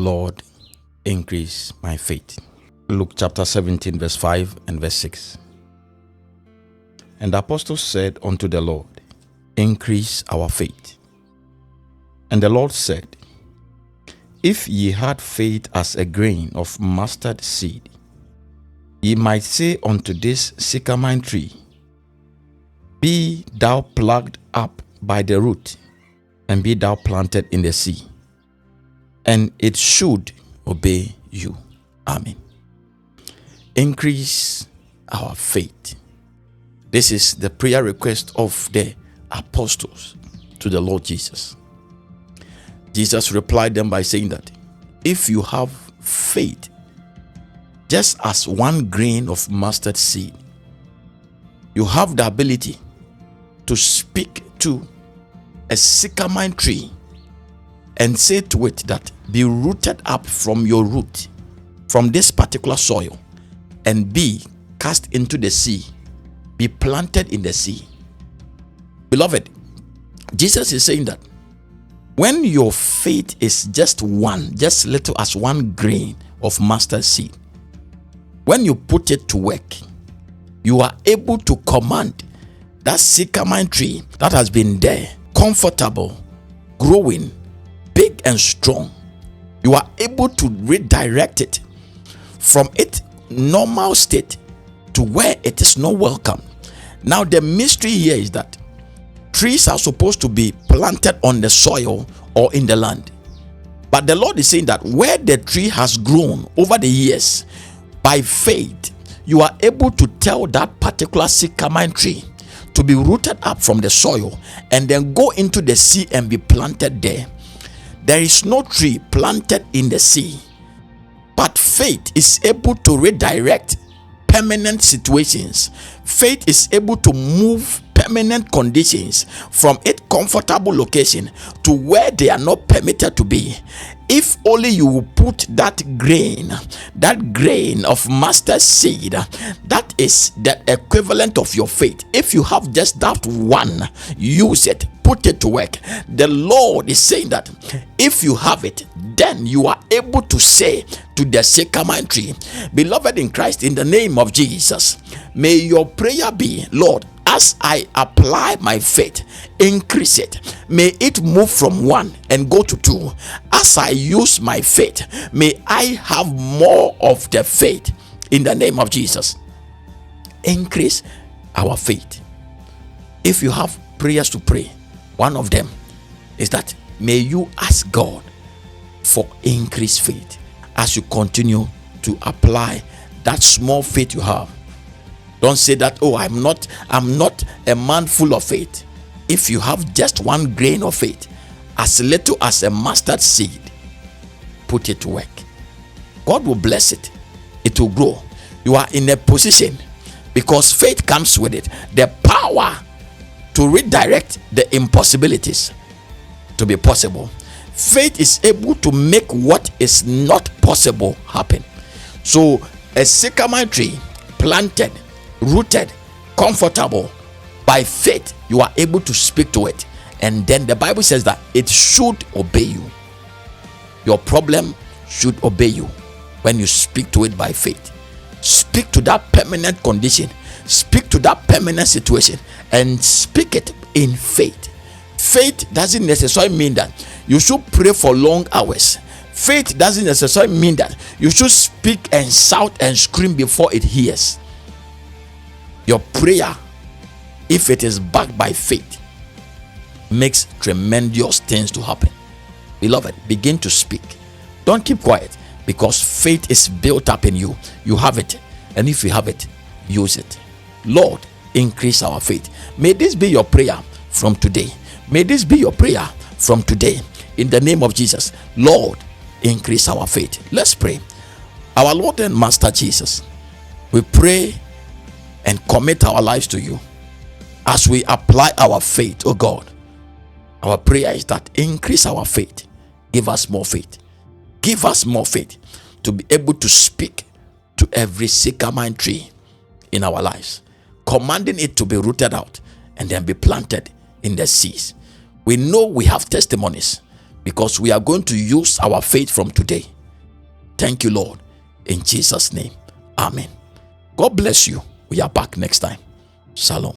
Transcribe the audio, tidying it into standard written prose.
Lord, increase my faith. Luke chapter 17, verse 5 and verse 6. And the apostle said unto the Lord, increase our faith. And the Lord said, if ye had faith as a grain of mustard seed, ye might say unto this sycamore tree, be thou plucked up by the root, and be thou planted in the sea, and it should obey you. Amen. Increase our faith. This is the prayer request of the apostles to the Lord Jesus. Jesus replied them by saying that if you have faith just as one grain of mustard seed, you have the ability to speak to a sycamore tree and say to it that be rooted up from your root, from this particular soil, and be cast into the sea, be planted in the sea. Beloved, Jesus is saying that when your faith is just little as one grain of mustard seed, when you put it to work, you are able to command that sycamore tree that has been there, comfortable, growing, big and strong. You are able to redirect it from its normal state to where it is not welcome. Now the mystery here is that trees are supposed to be planted on the soil or in the land, but the Lord is saying that where the tree has grown over the years, by faith you are able to tell that particular sycamore tree to be rooted up from the soil and then go into the sea and be planted there. There is no tree planted in the sea, but faith is able to redirect permanent situations. Faith is able to move permanent conditions from its comfortable location to where they are not permitted to be. If only you will put that grain of mustard seed, that is the equivalent of your faith. If you have just that one, use it, put it to work. The Lord is saying that if you have it, then you are able to say to the sycamore tree, beloved in Christ, in the name of Jesus, may your prayer be, Lord, as I apply my faith, increase it. May it move from 1 and go to 2. As I use my faith, may I have more of the faith in the name of Jesus. Increase our faith. If you have prayers to pray, one of them is that may you ask God for increased faith as you continue to apply that small faith you have. Don't say that, oh, I'm not a man full of faith. If you have just one grain of faith, as little as a mustard seed, put it to work. God will bless it. It will grow. You are in a position, because faith comes with it, the power to redirect the impossibilities to be possible. Faith is able to make what is not possible happen. So a sycamore tree planted, rooted, comfortable, by faith you are able to speak to it, and then the Bible says that it should obey you. Your problem should obey you when you speak to it by faith. Speak to that permanent condition, speak to that permanent situation, and speak it in faith. Faith doesn't necessarily mean that you should pray for long hours. Faith doesn't necessarily mean that you should speak and shout and scream before it hears. Your prayer, if it is backed by faith, makes tremendous things to happen. Beloved, begin to speak. Don't keep quiet, because faith is built up in you. You have it, and if you have it, use it. Lord, increase our faith. May this be your prayer from today. May this be your prayer from today, in the name of Jesus. Lord, increase our faith. Let's pray. Our Lord and Master Jesus, we pray and commit our lives to you as we apply our faith. Oh God, our prayer is that increase our faith. Give us more faith. Give us more faith to be able to speak to every sycamore tree in our lives, commanding it to be rooted out and then be planted in the seas. We know we have testimonies, because we are going to use our faith from today. Thank you, Lord. In Jesus' name, amen. God bless you. We are back next time. Shalom.